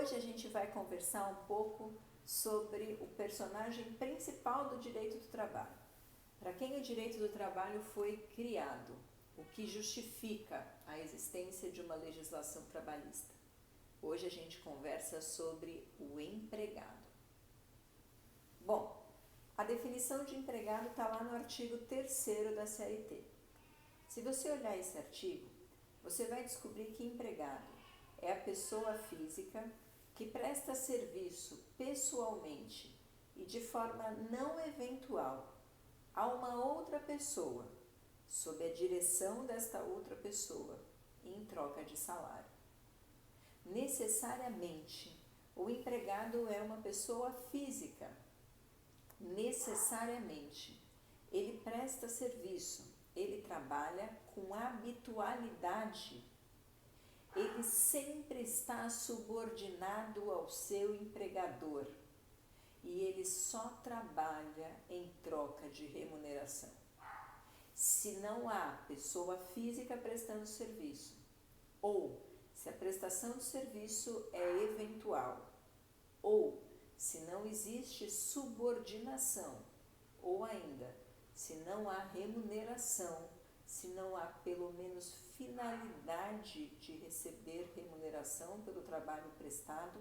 Hoje a gente vai conversar um pouco sobre o personagem principal do direito do trabalho. Para quem o direito do trabalho foi criado, o que justifica a existência de uma legislação trabalhista. Hoje a gente conversa sobre o empregado. Bom, a definição de empregado está lá no artigo 3º da CLT. Se você olhar esse artigo, você vai descobrir que empregado é a pessoa física que presta serviço pessoalmente e de forma não eventual a uma outra pessoa, sob a direção desta outra pessoa, em troca de salário. Necessariamente, o empregado é uma pessoa física. Necessariamente, ele presta serviço, ele trabalha com habitualidade. Ele sempre está subordinado ao seu empregador e ele só trabalha em troca de remuneração. Se não há pessoa física prestando serviço, ou se a prestação de serviço é eventual, ou se não existe subordinação, ou ainda, se não há remuneração, se não há pelo menos finalidade de receber remuneração pelo trabalho prestado,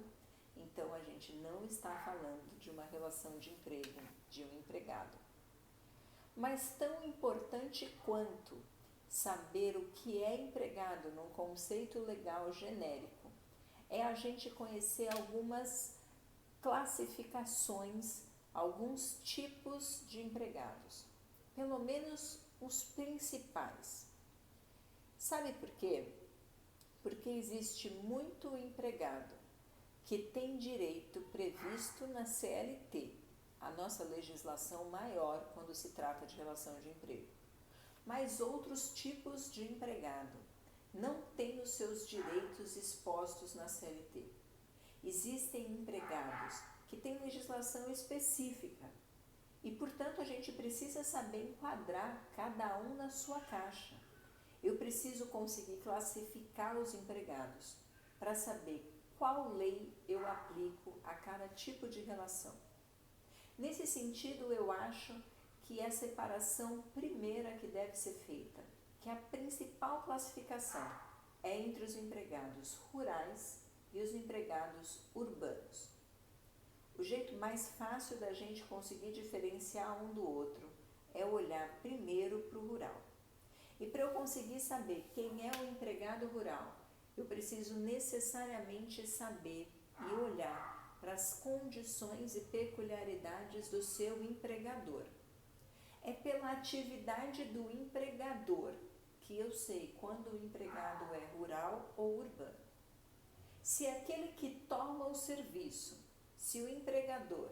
então a gente não está falando de uma relação de emprego, de um empregado. Mas tão importante quanto saber o que é empregado num conceito legal genérico é a gente conhecer algumas classificações, alguns tipos de empregados, pelo menos os principais. Sabe por quê? Porque existe muito empregado que tem direito previsto na CLT, a nossa legislação maior quando se trata de relação de emprego. Mas outros tipos de empregado não têm os seus direitos expostos na CLT. Existem empregados que têm legislação específica e, portanto, a gente precisa saber enquadrar cada um na sua caixa. Eu preciso conseguir classificar os empregados para saber qual lei eu aplico a cada tipo de relação. Nesse sentido, eu acho que é a separação primeira que deve ser feita, que a principal classificação é entre os empregados rurais e os empregados urbanos. O jeito mais fácil da gente conseguir diferenciar um do outro é olhar primeiro para o rural. E para eu conseguir saber quem é o empregado rural, eu preciso necessariamente saber e olhar para as condições e peculiaridades do seu empregador. É pela atividade do empregador que eu sei quando o empregado é rural ou urbano. Se aquele que toma o serviço, se o empregador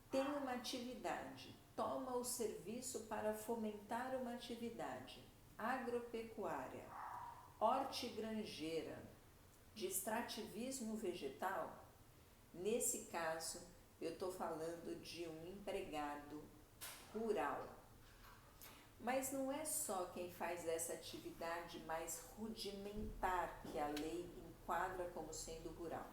tem uma atividade, toma o serviço para fomentar uma atividade agropecuária, hortigranjeira, de extrativismo vegetal, nesse caso eu estou falando de um empregado rural. Mas não é só quem faz essa atividade mais rudimentar que a lei enquadra como sendo rural.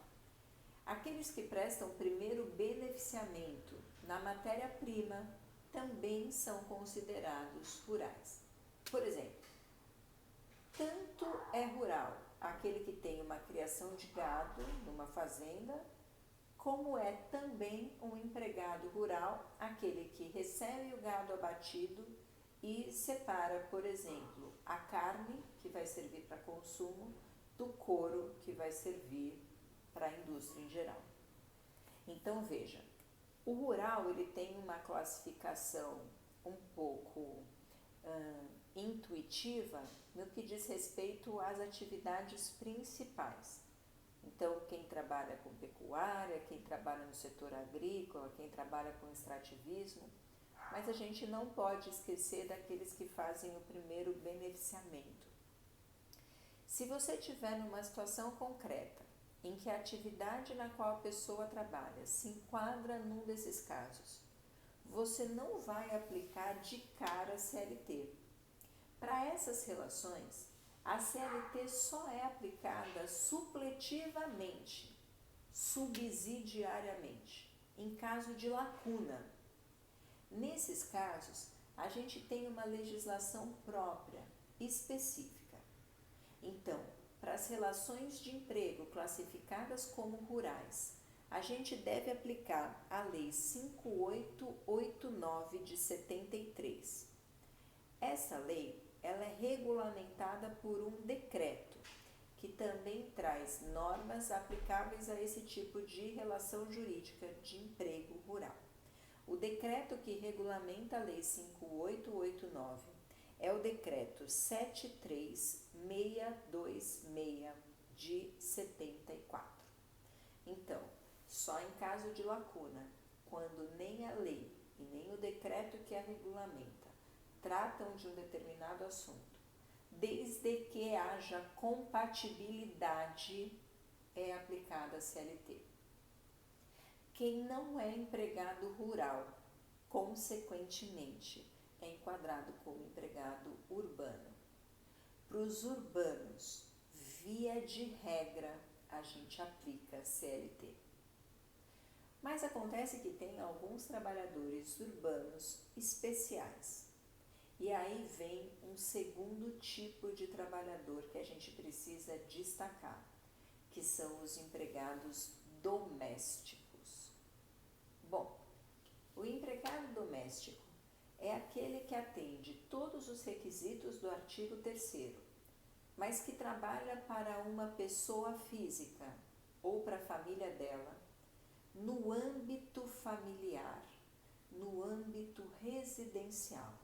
Aqueles que prestam primeiro beneficiamento na matéria-prima também são considerados rurais. Por exemplo, tanto é rural aquele que tem uma criação de gado numa fazenda, como é também um empregado rural aquele que recebe o gado abatido e separa, por exemplo, a carne que vai servir para consumo do couro que vai servir para a indústria em geral. Então veja, o rural ele tem uma classificação um pouco intuitiva no que diz respeito às atividades principais. Então, quem trabalha com pecuária, quem trabalha no setor agrícola, quem trabalha com extrativismo, mas a gente não pode esquecer daqueles que fazem o primeiro beneficiamento. Se você estiver numa situação concreta, em que a atividade na qual a pessoa trabalha se enquadra num desses casos, você não vai aplicar de cara a CLT. Para essas relações, a CLT só é aplicada supletivamente, subsidiariamente, em caso de lacuna. Nesses casos, a gente tem uma legislação própria, específica. Então, para as relações de emprego classificadas como rurais, a gente deve aplicar a Lei 5889 de 73. Essa lei, ela é regulamentada por um decreto, que também traz normas aplicáveis a esse tipo de relação jurídica de emprego rural. O decreto que regulamenta a Lei 5889 é o decreto 73626 de 74. Então, só em caso de lacuna, quando nem a lei e nem o decreto que a regulamenta tratam de um determinado assunto, desde que haja compatibilidade, é aplicada a CLT. Quem não é empregado rural, consequentemente, é enquadrado como empregado urbano. Para os urbanos, via de regra, a gente aplica CLT. Mas acontece que tem alguns trabalhadores urbanos especiais. E aí vem um segundo tipo de trabalhador que a gente precisa destacar, que são os empregados domésticos. Bom, o empregado doméstico é aquele que atende todos os requisitos do artigo 3º, mas que trabalha para uma pessoa física ou para a família dela, no âmbito familiar, no âmbito residencial.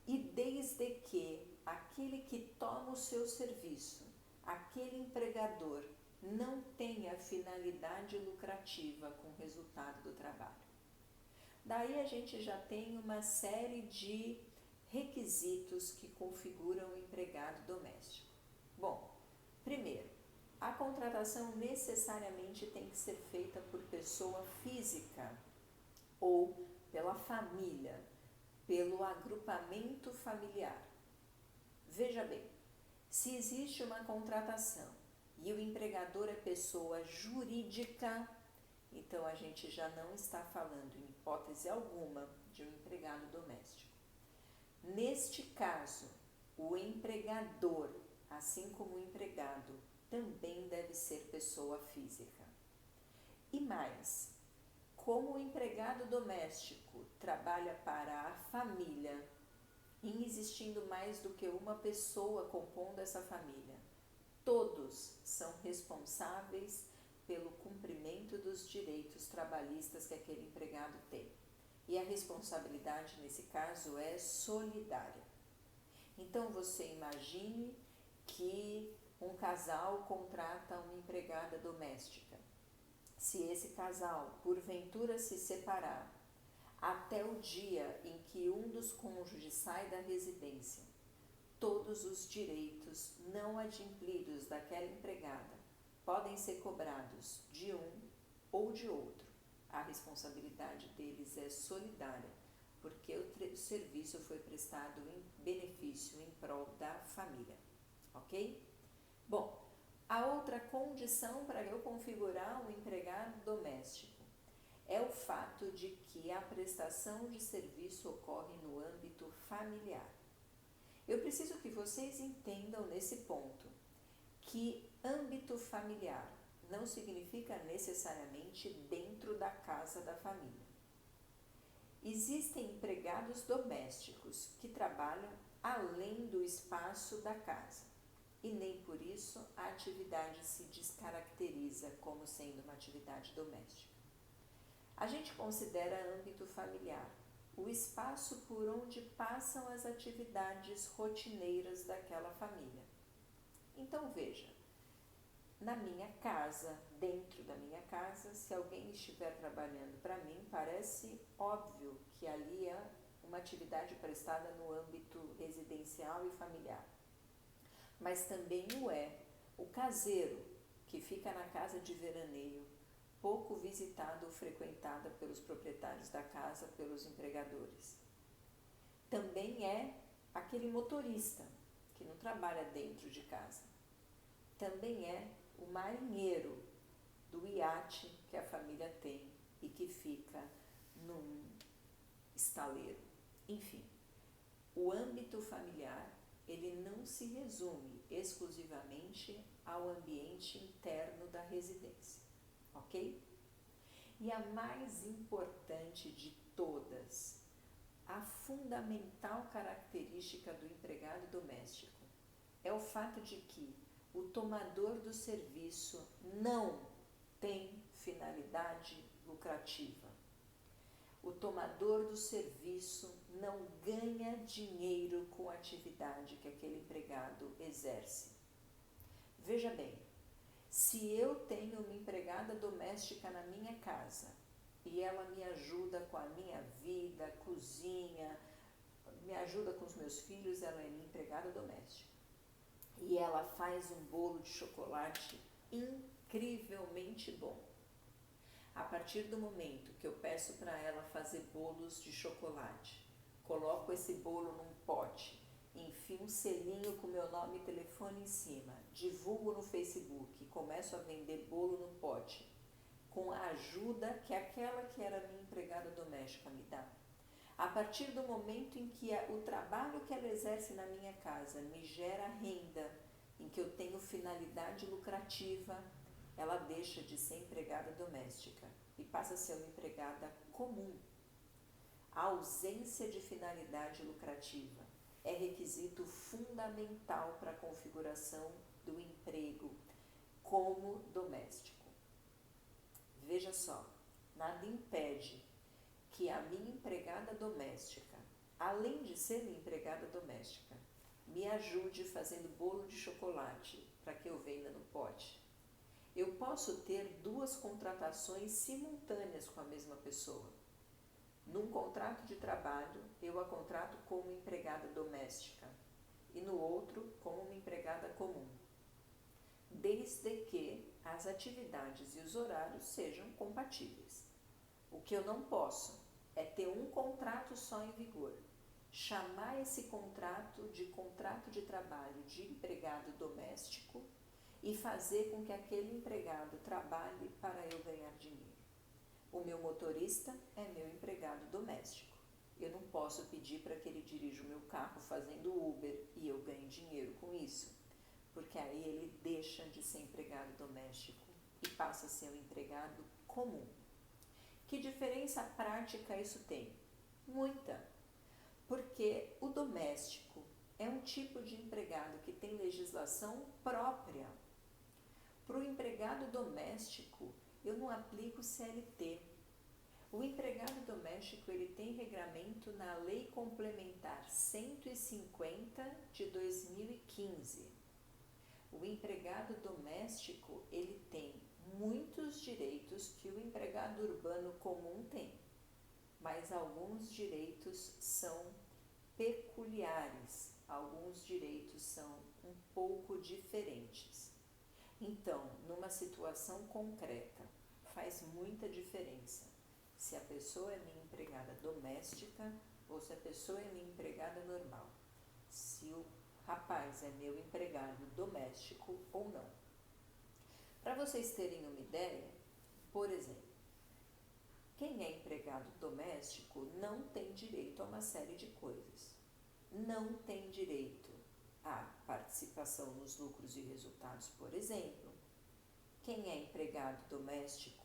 E desde que aquele que toma o seu serviço, aquele empregador, não tenha finalidade lucrativa com o resultado do trabalho. Daí a gente já tem uma série de requisitos que configuram o empregado doméstico. Bom, primeiro, a contratação necessariamente tem que ser feita por pessoa física ou pela família, pelo agrupamento familiar. Veja bem, se existe uma contratação e o empregador é pessoa jurídica, então a gente já não está falando, em hipótese alguma, de um empregado doméstico. Neste caso, o empregador, assim como o empregado, também deve ser pessoa física. E mais, como o empregado doméstico trabalha para a família, em existindo mais do que uma pessoa compondo essa família, todos são responsáveis pelo cumprimento dos direitos trabalhistas que aquele empregado tem. E a responsabilidade, nesse caso, é solidária. Então, você imagine que um casal contrata uma empregada doméstica. Se esse casal, porventura, se separar, até o dia em que um dos cônjuges sai da residência, todos os direitos não adimplidos daquela empregada podem ser cobrados de um ou de outro. A responsabilidade deles é solidária, porque o serviço foi prestado em benefício, em prol da família, ok? Bom, a outra condição para eu configurar um empregado doméstico é o fato de que a prestação de serviço ocorre no âmbito familiar. Eu preciso que vocês entendam nesse ponto que âmbito familiar não significa necessariamente dentro da casa da família. Existem empregados domésticos que trabalham além do espaço da casa e nem por isso a atividade se descaracteriza como sendo uma atividade doméstica. A gente considera âmbito familiar o espaço por onde passam as atividades rotineiras daquela família. Então veja, na minha casa, dentro da minha casa, se alguém estiver trabalhando para mim, parece óbvio que ali é uma atividade prestada no âmbito residencial e familiar. Mas também o é o caseiro, que fica na casa de veraneio, pouco visitada ou frequentada pelos proprietários da casa, pelos empregadores. Também é aquele motorista que não trabalha dentro de casa. Também é o marinheiro do iate que a família tem e que fica num estaleiro. Enfim, o âmbito familiar, ele não se resume exclusivamente ao ambiente interno da residência, ok? E a mais importante de todas, a fundamental característica do empregado doméstico é o fato de que o tomador do serviço não tem finalidade lucrativa. O tomador do serviço não ganha dinheiro com a atividade que aquele empregado exerce. Veja bem, se eu tenho uma empregada doméstica na minha casa e ela me ajuda com a minha vida, cozinha, me ajuda com os meus filhos, ela é minha empregada doméstica. E ela faz um bolo de chocolate incrivelmente bom. A partir do momento que eu peço para ela fazer bolos de chocolate, coloco esse bolo num pote, enfio um selinho com meu nome e telefone em cima, divulgo no Facebook e começo a vender bolo no pote, com a ajuda que aquela que era minha empregada doméstica me dá. A partir do momento em que o trabalho que ela exerce na minha casa me gera renda, em que eu tenho finalidade lucrativa, ela deixa de ser empregada doméstica e passa a ser uma empregada comum. A ausência de finalidade lucrativa é requisito fundamental para a configuração do emprego como doméstico. Veja só, nada impede que a minha empregada doméstica, além de ser minha empregada doméstica, me ajude fazendo bolo de chocolate para que eu venda no pote. Eu posso ter duas contratações simultâneas com a mesma pessoa. Num contrato de trabalho, eu a contrato como empregada doméstica e no outro como uma empregada comum, desde que as atividades e os horários sejam compatíveis. O que eu não posso é ter um contrato só em vigor, chamar esse contrato de trabalho de empregado doméstico e fazer com que aquele empregado trabalhe para eu ganhar dinheiro. O meu motorista é meu empregado doméstico. Eu não posso pedir para que ele dirija o meu carro fazendo Uber e eu ganhe dinheiro com isso, porque aí ele deixa de ser empregado doméstico e passa a ser um empregado comum. Que diferença prática isso tem? Muita, porque o doméstico é um tipo de empregado que tem legislação própria. Para o empregado doméstico, eu não aplico CLT. O empregado doméstico ele tem regramento na Lei Complementar 150 de 2015. O empregado doméstico ele tem muitos direitos que o empregado urbano comum tem, mas alguns direitos são peculiares, alguns direitos são um pouco diferentes. Então, numa situação concreta, faz muita diferença se a pessoa é minha empregada doméstica ou se a pessoa é minha empregada normal, se o rapaz é meu empregado doméstico ou não. Para vocês terem uma ideia, por exemplo, quem é empregado doméstico não tem direito a uma série de coisas. Não tem direito à participação nos lucros e resultados, por exemplo. Quem é empregado doméstico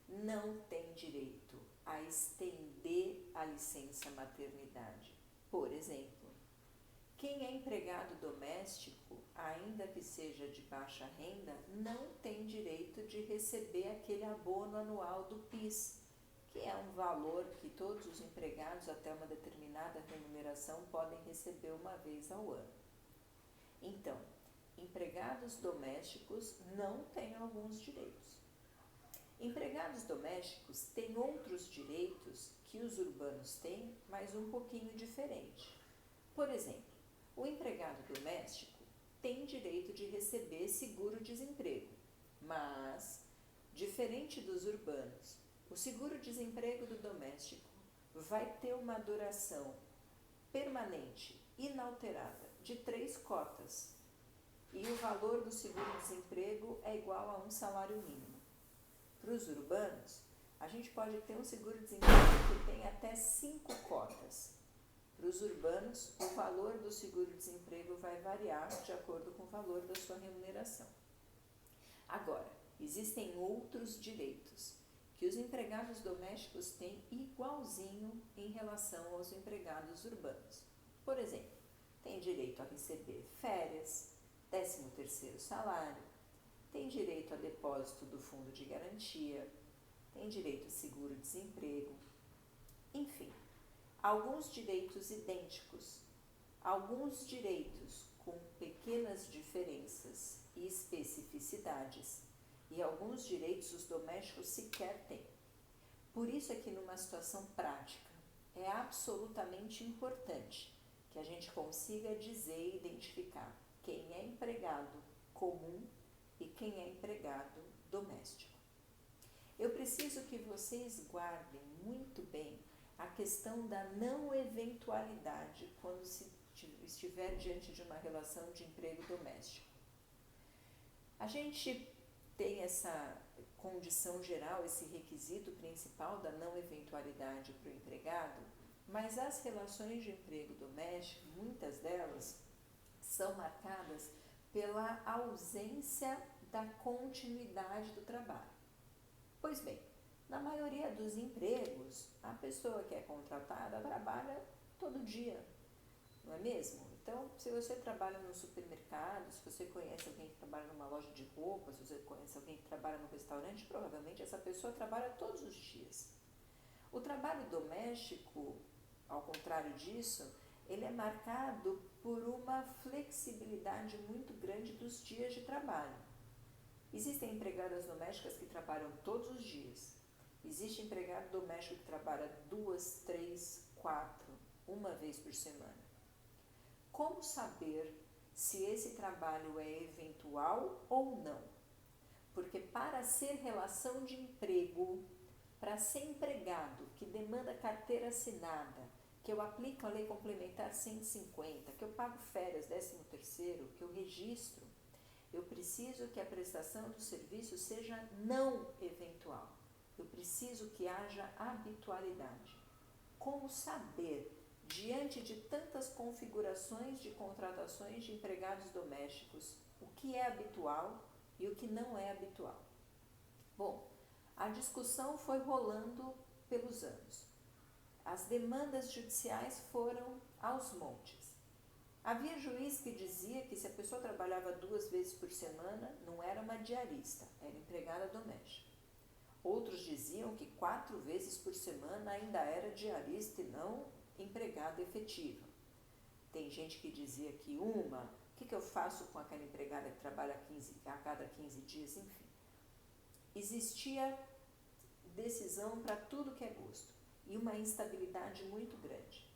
não tem direito a estender a licença maternidade, por exemplo. Quem é empregado doméstico, ainda que seja de baixa renda, não tem direito de receber aquele abono anual do PIS, que é um valor que todos os empregados até uma determinada remuneração podem receber uma vez ao ano. Então, empregados domésticos não têm alguns direitos. Empregados domésticos têm outros direitos que os urbanos têm, mas um pouquinho diferente. Por exemplo, o empregado doméstico tem direito de receber seguro-desemprego, mas, diferente dos urbanos, o seguro-desemprego do doméstico vai ter uma duração permanente, inalterada, de 3 cotas, e o valor do seguro-desemprego é igual a um salário mínimo. para os urbanos, a gente pode ter um seguro-desemprego que tem até 5 cotas. Para os urbanos, o valor do seguro-desemprego vai variar de acordo com o valor da sua remuneração. Agora, existem outros direitos que os empregados domésticos têm igualzinho em relação aos empregados urbanos. Por exemplo, tem direito a receber férias, 13º salário, tem direito a depósito do fundo de garantia, tem direito a seguro-desemprego, enfim, alguns direitos idênticos, alguns direitos com pequenas diferenças e especificidades, e alguns direitos os domésticos sequer têm. Por isso é que numa situação prática é absolutamente importante que a gente consiga dizer e identificar quem é empregado comum e quem é empregado doméstico. Eu preciso que vocês guardem muito bem a questão da não eventualidade quando se estiver diante de uma relação de emprego doméstico. A gente tem essa condição geral, esse requisito principal da não eventualidade para o empregado, mas as relações de emprego doméstico, muitas delas, são marcadas pela ausência da continuidade do trabalho. Pois bem, na maioria dos empregos, a pessoa que é contratada trabalha todo dia, não é mesmo? Então, se você trabalha no supermercado, se você conhece alguém que trabalha numa loja de roupa, se você conhece alguém que trabalha no restaurante, provavelmente essa pessoa trabalha todos os dias. O trabalho doméstico, ao contrário disso, ele é marcado por uma flexibilidade muito grande dos dias de trabalho. Existem empregadas domésticas que trabalham todos os dias. Existe empregado doméstico que trabalha 2, 3, 4, uma vez por semana. Como saber se esse trabalho é eventual ou não? Porque para ser relação de emprego, para ser empregado que demanda carteira assinada, que eu aplico a lei complementar 150, que eu pago férias 13º, que eu registro, eu preciso que a prestação do serviço seja não eventual. Eu preciso que haja habitualidade. Como saber, diante de tantas configurações de contratações de empregados domésticos, o que é habitual e o que não é habitual? Bom, a discussão foi rolando pelos anos. As demandas judiciais foram aos montes. Havia juiz que dizia que se a pessoa trabalhava 2 vezes por semana, não era uma diarista, era empregada doméstica. Outros diziam que 4 vezes por semana ainda era diarista e não empregada efetiva. Tem gente que dizia que o que eu faço com aquela empregada que trabalha a cada 15 dias, enfim. Existia decisão para tudo que é gosto e uma instabilidade muito grande.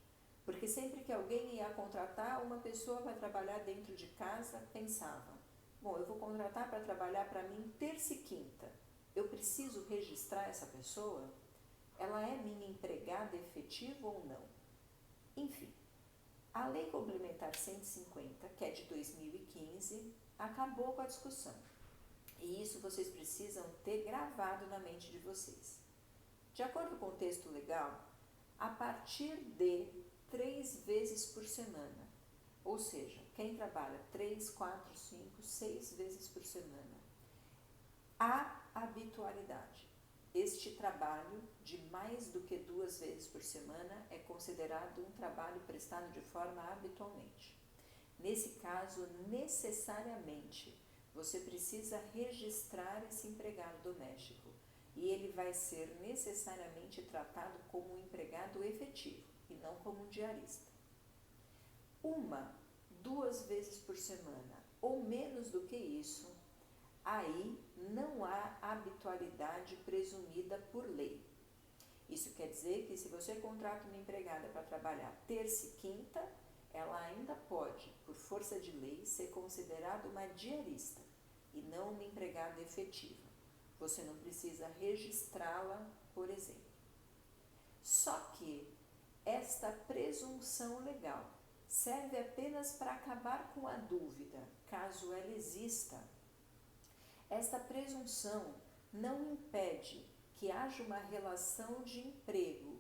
Porque sempre que alguém ia contratar, uma pessoa vai trabalhar dentro de casa, pensava, bom, eu vou contratar para trabalhar para mim terça e quinta. Eu preciso registrar essa pessoa? Ela é minha empregada efetiva ou não? Enfim, a Lei Complementar 150, que é de 2015, acabou com a discussão. E isso vocês precisam ter gravado na mente de vocês. De acordo com o texto legal, a partir de 3 vezes por semana, ou seja, quem trabalha 3, 4, 5, 6 vezes por semana, há habitualidade. Este trabalho de mais do que 2 vezes por semana é considerado um trabalho prestado de forma habitualmente. Nesse caso, necessariamente, você precisa registrar esse empregado doméstico e ele vai ser necessariamente tratado como um empregado efetivo e não como um diarista. 1, 2 vezes por semana ou menos do que isso, aí não há habitualidade presumida por lei. Isso quer dizer que se você contrata uma empregada para trabalhar terça e quinta, ela ainda pode, por força de lei, ser considerada uma diarista e não uma empregada efetiva. Você não precisa registrá-la, por exemplo. Só que esta presunção legal serve apenas para acabar com a dúvida, caso ela exista. Esta presunção não impede que haja uma relação de emprego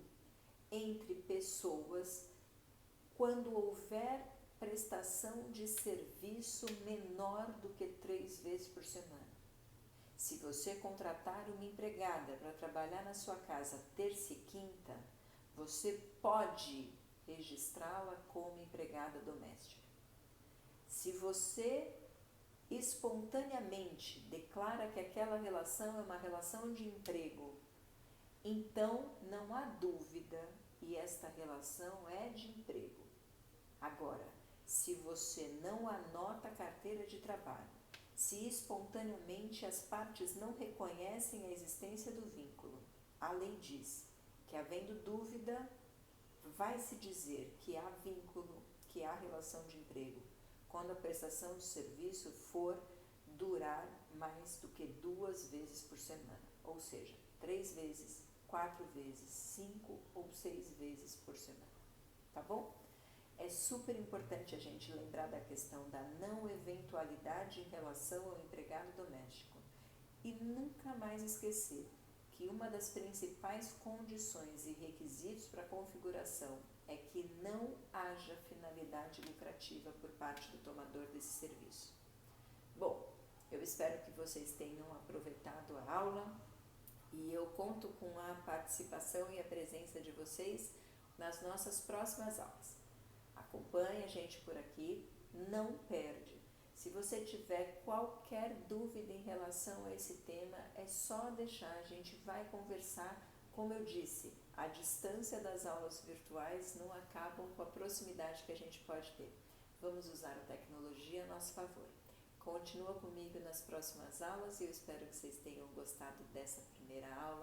entre pessoas quando houver prestação de serviço menor do que 3 vezes por semana. Se você contratar uma empregada para trabalhar na sua casa terça e quinta, você pode registrá-la como empregada doméstica. Se você espontaneamente declara que aquela relação é uma relação de emprego, então não há dúvida e esta relação é de emprego. Agora, se você não anota a carteira de trabalho, se espontaneamente as partes não reconhecem a existência do vínculo, a lei diz que, havendo dúvida, vai se dizer que há vínculo, que há relação de emprego, quando a prestação de serviço for durar mais do que 2 vezes por semana, ou seja, 3 vezes, 4 vezes, 5 ou 6 vezes por semana, tá bom? É super importante a gente lembrar da questão da não eventualidade em relação ao empregado doméstico e nunca mais esquecer que uma das principais condições e requisitos para a configuração é que não haja finalidade lucrativa por parte do tomador desse serviço. Bom, eu espero que vocês tenham aproveitado a aula e eu conto com a participação e a presença de vocês nas nossas próximas aulas. Acompanhe a gente por aqui, não perde. Se você tiver qualquer dúvida em relação a esse tema, é só deixar, a gente vai conversar. Como eu disse, a distância das aulas virtuais não acabam com a proximidade que a gente pode ter. Vamos usar a tecnologia a nosso favor. Continua comigo nas próximas aulas e eu espero que vocês tenham gostado dessa primeira aula.